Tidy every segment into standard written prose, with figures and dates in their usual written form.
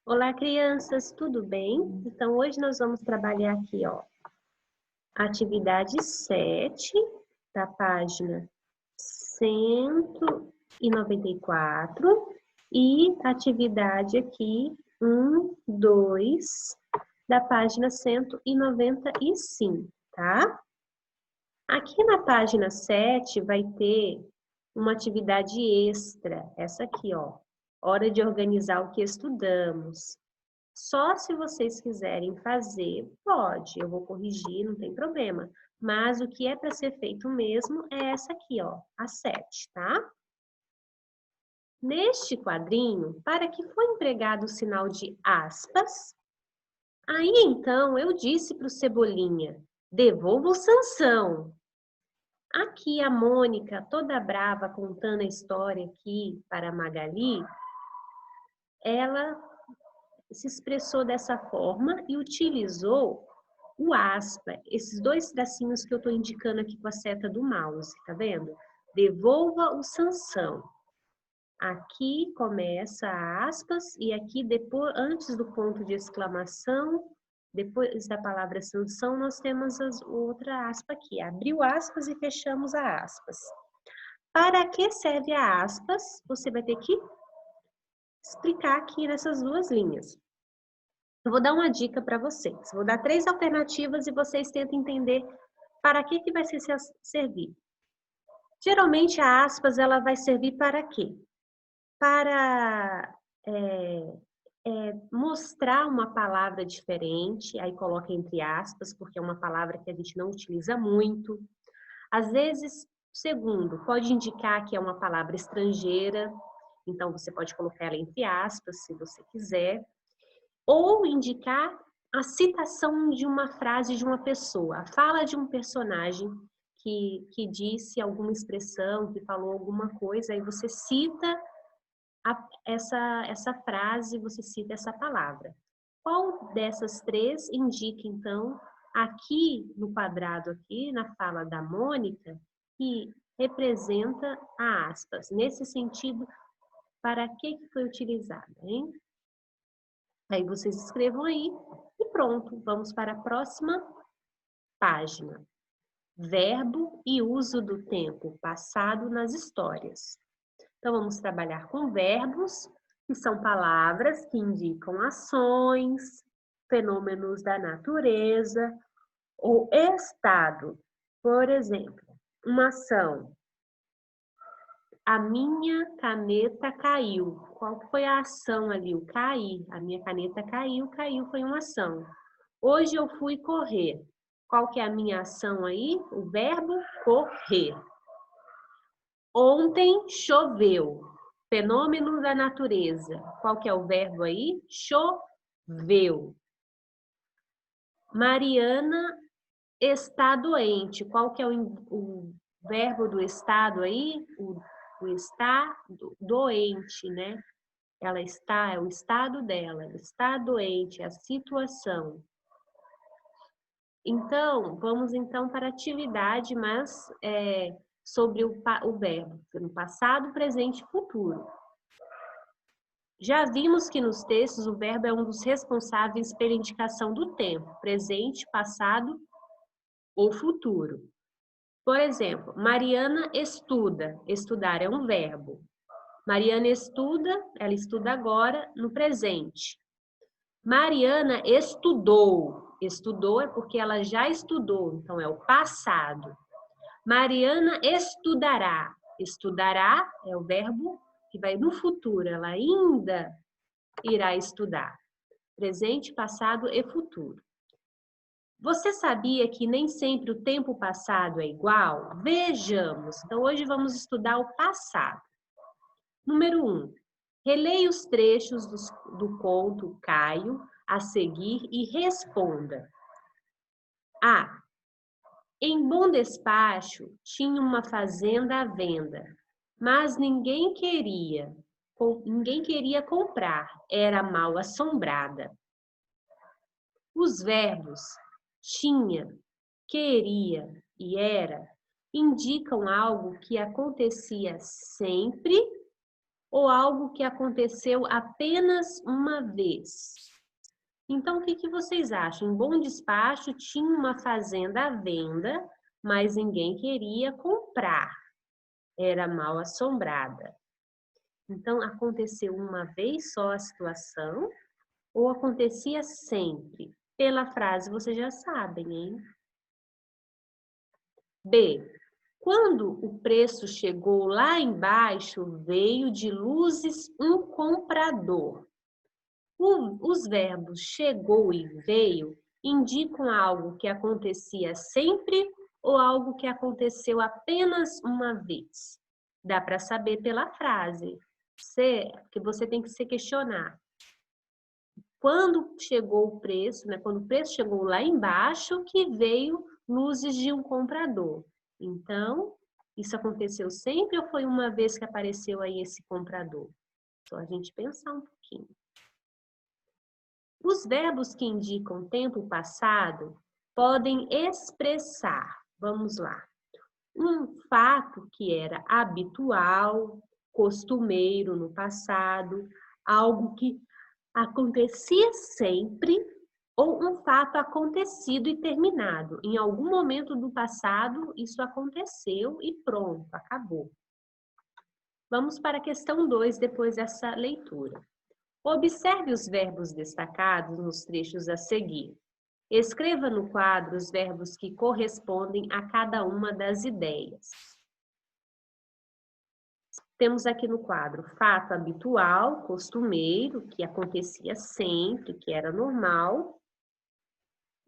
Olá, crianças, tudo bem? Então, hoje nós vamos trabalhar aqui, ó, atividade 7, da página 194, e atividade aqui 2, da página 195, tá? Aqui na página 7 vai ter uma atividade extra, essa aqui, ó, hora de organizar o que estudamos. Só se vocês quiserem fazer, pode, eu vou corrigir, não tem problema. Mas o que é para ser feito mesmo é essa aqui, ó, a 7, tá? Neste quadrinho, para que foi empregado o sinal de aspas, aí então eu disse para o Cebolinha, devolva o Sansão. Aqui a Mônica, toda brava, contando a história aqui para a Magali, ela se expressou dessa forma e utilizou o aspa, esses dois tracinhos que eu estou indicando aqui com a seta do mouse, tá vendo? Devolva o Sansão. Aqui começa a aspas e aqui depois, antes do ponto de exclamação, depois da palavra Sansão, nós temos outra aspa aqui. Abriu aspas e fechamos a aspas. Para que serve a aspas? Você vai ter que explicar aqui nessas duas linhas. Eu vou dar uma dica para vocês. Vou dar 3 alternativas e vocês tentam entender para que vai servir. Geralmente a aspas ela vai servir para quê? Para mostrar uma palavra diferente, aí coloca entre aspas, porque é uma palavra que a gente não utiliza muito. Às vezes, segundo, pode indicar que é uma palavra estrangeira, então você pode colocar ela entre aspas, se você quiser. Ou indicar a citação de uma frase de uma pessoa, a fala de um personagem que disse alguma expressão, que falou alguma coisa, aí você cita essa frase, você cita essa palavra. Qual dessas três indica, então, aqui no quadrado, aqui na fala da Mônica, que representa a aspas? Nesse sentido, para que foi utilizada, hein? Aí vocês escrevam aí e pronto, vamos para a próxima página. Verbo e uso do tempo passado nas histórias. Então, vamos trabalhar com verbos, que são palavras que indicam ações, fenômenos da natureza ou estado. Por exemplo, uma ação. A minha caneta caiu. Qual foi a ação ali? O cair. A minha caneta caiu, caiu foi uma ação. Hoje eu fui correr. Qual que é a minha ação aí? O verbo correr. Ontem choveu. Fenômeno da natureza. Qual que é o verbo aí? Choveu. Mariana está doente. Qual que é o verbo do estado aí? O está doente, né? Ela está, é o estado dela, ela está doente, é a situação. Então, vamos então para a atividade, mas sobre o verbo, no passado, presente e futuro. Já vimos que nos textos o verbo é um dos responsáveis pela indicação do tempo, presente, passado ou futuro. Por exemplo, Mariana estuda. Estudar é um verbo. Mariana estuda, ela estuda agora, no presente. Mariana estudou. Estudou é porque ela já estudou, então é o passado. Mariana estudará. Estudará é o verbo que vai no futuro, ela ainda irá estudar. Presente, passado e futuro. Você sabia que nem sempre o tempo passado é igual? Vejamos. Então, hoje vamos estudar o passado. Número 1. Releia os trechos do conto Caio a seguir e responda. A. Em Bom Despacho tinha uma fazenda à venda, mas ninguém queria comprar, era mal assombrada. Os verbos tinha, queria e era indicam algo que acontecia sempre ou algo que aconteceu apenas uma vez? Então, o que vocês acham? Em Bom Despacho tinha uma fazenda à venda, mas ninguém queria comprar. Era mal assombrada. Então, aconteceu uma vez só a situação ou acontecia sempre? Pela frase, vocês já sabem, hein? B. Quando o preço chegou lá embaixo, veio de luzes um comprador. Os verbos chegou e veio indicam algo que acontecia sempre ou algo que aconteceu apenas uma vez. Dá para saber pela frase, que você tem que se questionar. Quando chegou o preço, né? Quando o preço chegou lá embaixo, que veio luzes de um comprador. Então, isso aconteceu sempre ou foi uma vez que apareceu aí esse comprador? Só a gente pensar um pouquinho. Os verbos que indicam tempo passado podem expressar, vamos lá, um fato que era habitual, costumeiro no passado, algo que acontecia sempre ou um fato acontecido e terminado. Em algum momento do passado, isso aconteceu e pronto, acabou. Vamos para a questão 2 depois dessa leitura. Observe os verbos destacados nos trechos a seguir. Escreva no quadro os verbos que correspondem a cada uma das ideias. Temos aqui no quadro fato habitual, costumeiro, que acontecia sempre, que era normal,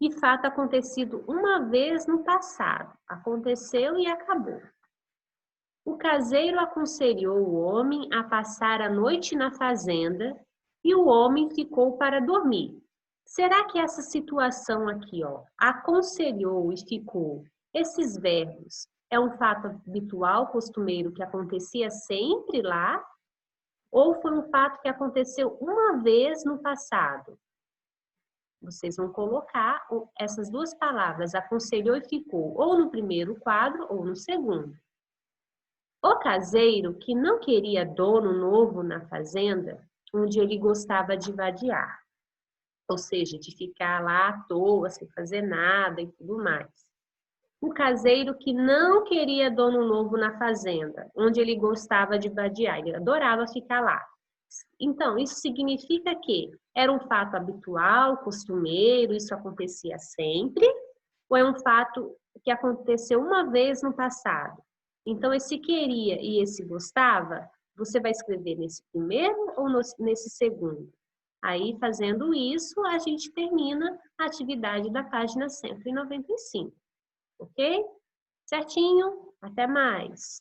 e fato acontecido uma vez no passado, aconteceu e acabou. O caseiro aconselhou o homem a passar a noite na fazenda e o homem ficou para dormir. Será que essa situação aqui, ó, aconselhou e ficou, esses verbos, é um fato habitual, costumeiro, que acontecia sempre lá? Ou foi um fato que aconteceu uma vez no passado? Vocês vão colocar essas duas palavras, aconselhou e ficou, ou no primeiro quadro ou no segundo. O caseiro que não queria dono novo na fazenda, onde ele gostava de vadiar, ou seja, de ficar lá à toa, sem fazer nada e tudo mais. O caseiro que não queria dono novo na fazenda, onde ele gostava de vadiar, ele adorava ficar lá. Então, isso significa que era um fato habitual, costumeiro, isso acontecia sempre, ou é um fato que aconteceu uma vez no passado? Então, esse queria e esse gostava, você vai escrever nesse primeiro ou nesse segundo? Aí, fazendo isso, a gente termina a atividade da página 195. Ok? Certinho? Até mais!